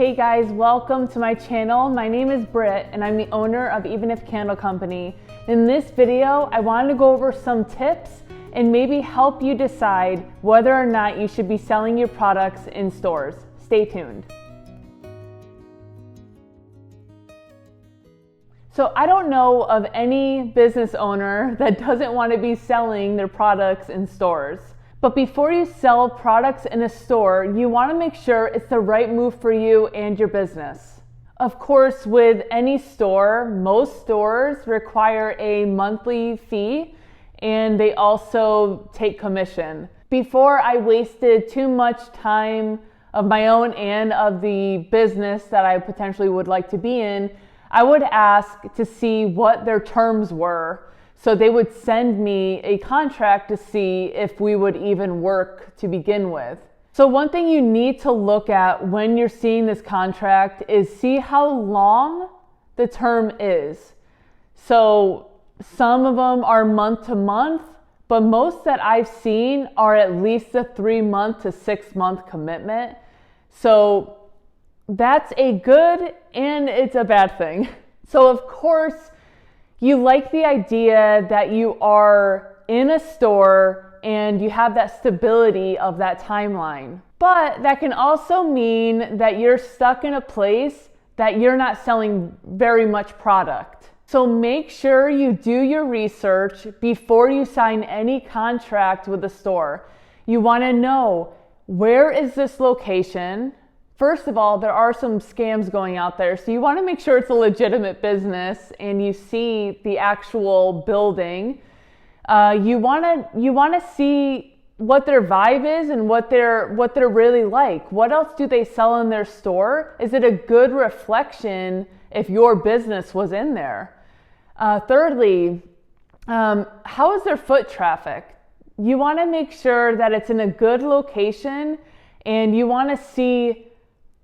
Hey guys, welcome to my channel. My name is Britt and I'm the owner of Even If Candle Company. In this video, I wanted to go over some tips and maybe help you decide whether or not you should be selling your products in stores. Stay tuned. So I don't know of any business owner that doesn't want to be selling their products in stores. But before you sell products in a store, you want to make sure it's the right move for you and your business. Of course, with any store, most stores require a monthly fee and they also take commission. Before I wasted too much time of my own and of the business that I potentially would like to be in, I would ask to see what their terms were. So they would send me a contract to see if we would even work to begin with. So one thing you need to look at when you're seeing this contract is see how long the term is. So some of them are month to month, but most that I've seen are at least a 3-month to 6-month commitment. So that's a good and it's a bad thing. So of course, you like the idea that you are in a store and you have that stability of that timeline. But that can also mean that you're stuck in a place that you're not selling very much product. So make sure you do your research before you sign any contract with the store. You want to know, where is this location? First of all, there are some scams going out there, so you want to make sure it's a legitimate business and you see the actual building. You want to see what their vibe is and what they're really like. What else do they sell in their store? Is it a good reflection if your business was in there? Thirdly, how is their foot traffic? You want to make sure that it's in a good location and you want to see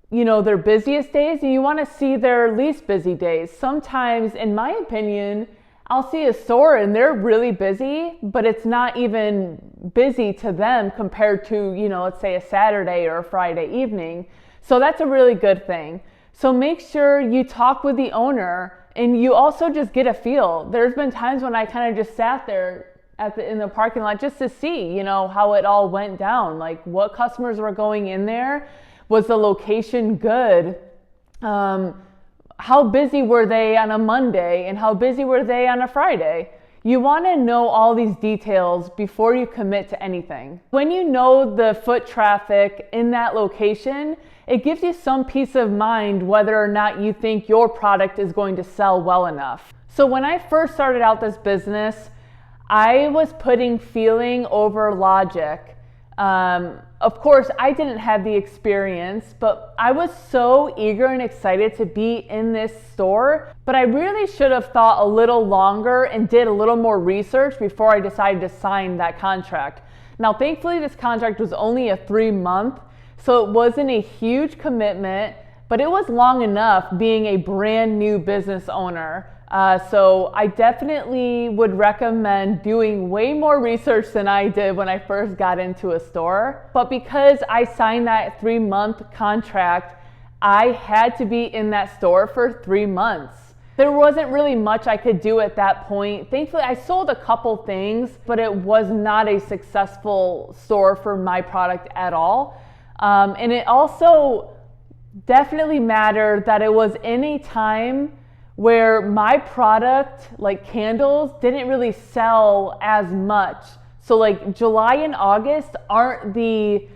their busiest days and you want to see their least busy days. Sometimes, in my opinion, I'll see a store and they're really busy, but it's not even busy to them compared to, let's say a Saturday or a Friday evening. So that's a really good thing. So make sure you talk with the owner and you also just get a feel. There's been times when I kind of just sat there in the parking lot just to see, how it all went down, like what customers were going in there. Was the location good? How busy were they on a Monday and how busy were they on a Friday? You want to know all these details before you commit to anything. When you know the foot traffic in that location, it gives you some peace of mind whether or not you think your product is going to sell well enough. So when I first started out this business, I was putting feeling over logic. Of course, I didn't have the experience, but I was so eager and excited to be in this store. But I really should have thought a little longer and did a little more research before I decided to sign that contract. Now, thankfully, this contract was only a 3-month, so it wasn't a huge commitment, but it was long enough being a brand new business owner. So I definitely would recommend doing way more research than I did when I first got into a store. But because I signed that 3-month contract, I had to be in that store for 3 months. There wasn't really much I could do at that point. Thankfully, I sold a couple things, but it was not a successful store for my product at all. And it also definitely mattered that it was in a time where my product, like candles, didn't really sell as much. So like July and August aren't the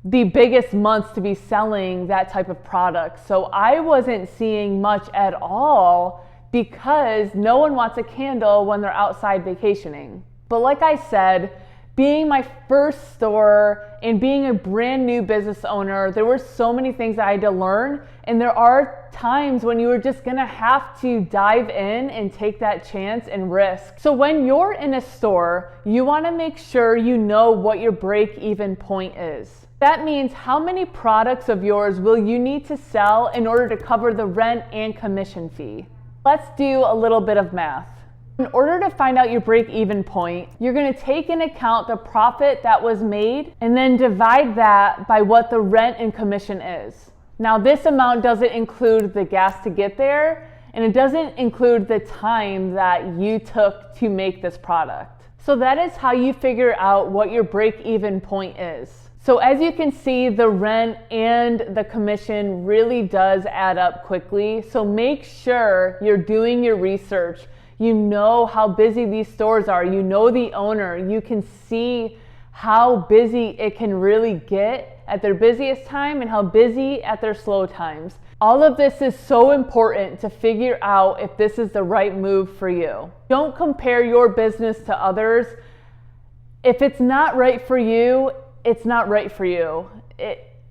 biggest months to be selling that type of product. So I wasn't seeing much at all because no one wants a candle when they're outside vacationing. But like I said, being my first store and being a brand new business owner, there were so many things I had to learn. And there are times when you are just gonna have to dive in and take that chance and risk. So when you're in a store, you wanna make sure you know what your break-even point is. That means how many products of yours will you need to sell in order to cover the rent and commission fee. Let's do a little bit of math. In order to find out your break-even point, you're going to take into account the profit that was made and then divide that by what the rent and commission is. Now, this amount doesn't include the gas to get there, and it doesn't include the time that you took to make this product. So that is how you figure out what your break-even point is. So as you can see, the rent and the commission really does add up quickly. So make sure you're doing your research. You know how busy these stores are. You know the owner. You can see how busy it can really get at their busiest time and how busy at their slow times. All of this is so important to figure out if this is the right move for you. Don't compare your business to others. If it's not right for you, it's not right for you.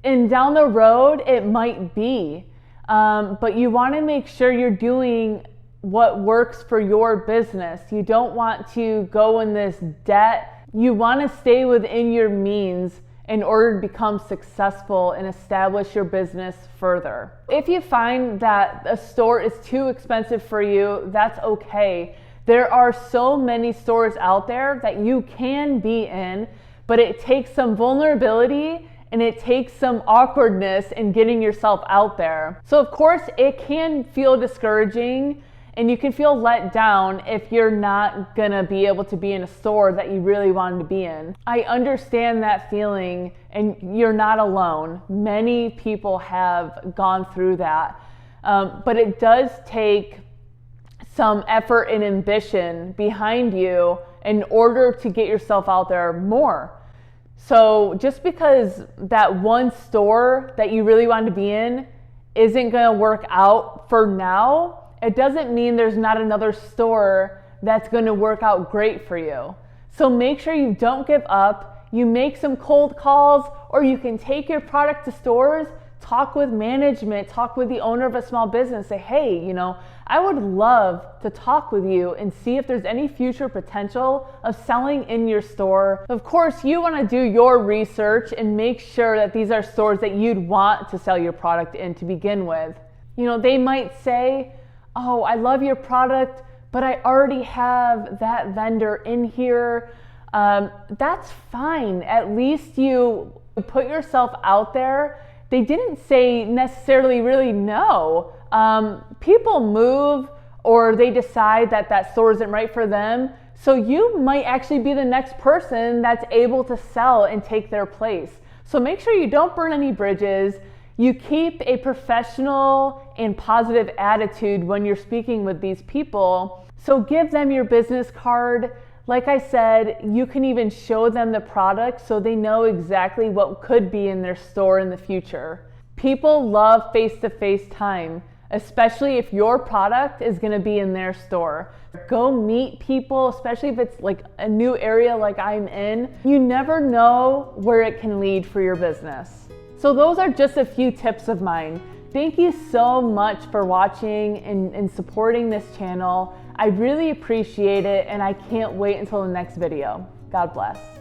And down the road, it might be. But you want to make sure you're doing what works for your business. You don't want to go in this debt. You want to stay within your means in order to become successful and establish your business further. If you find that a store is too expensive for you, that's okay. There are so many stores out there that you can be in, but it takes some vulnerability and it takes some awkwardness in getting yourself out there. So of course it can feel discouraging and you can feel let down if you're not gonna be able to be in a store that you really wanted to be in. I understand that feeling and you're not alone. Many people have gone through that. But it does take some effort and ambition behind you in order to get yourself out there more. So just because that one store that you really wanted to be in isn't gonna work out for now, it doesn't mean there's not another store that's gonna work out great for you. So make sure you don't give up, you make some cold calls, or you can take your product to stores, talk with management, talk with the owner of a small business, say, hey, I would love to talk with you and see if there's any future potential of selling in your store. Of course, you want to do your research and make sure that these are stores that you'd want to sell your product in to begin with. They might say, oh, I love your product, but I already have that vendor in here. That's fine. At least you put yourself out there. They didn't say necessarily really no. People move or they decide that that store isn't right for them. So you might actually be the next person that's able to sell and take their place. So make sure you don't burn any bridges. You keep a professional and positive attitude when you're speaking with these people. So give them your business card. Like I said, you can even show them the product so they know exactly what could be in their store in the future. People love face-to-face time, especially if your product is gonna be in their store. Go meet people, especially if it's like a new area like I'm in. You never know where it can lead for your business. So those are just a few tips of mine. Thank you so much for watching and supporting this channel. I really appreciate it and I can't wait until the next video. God bless.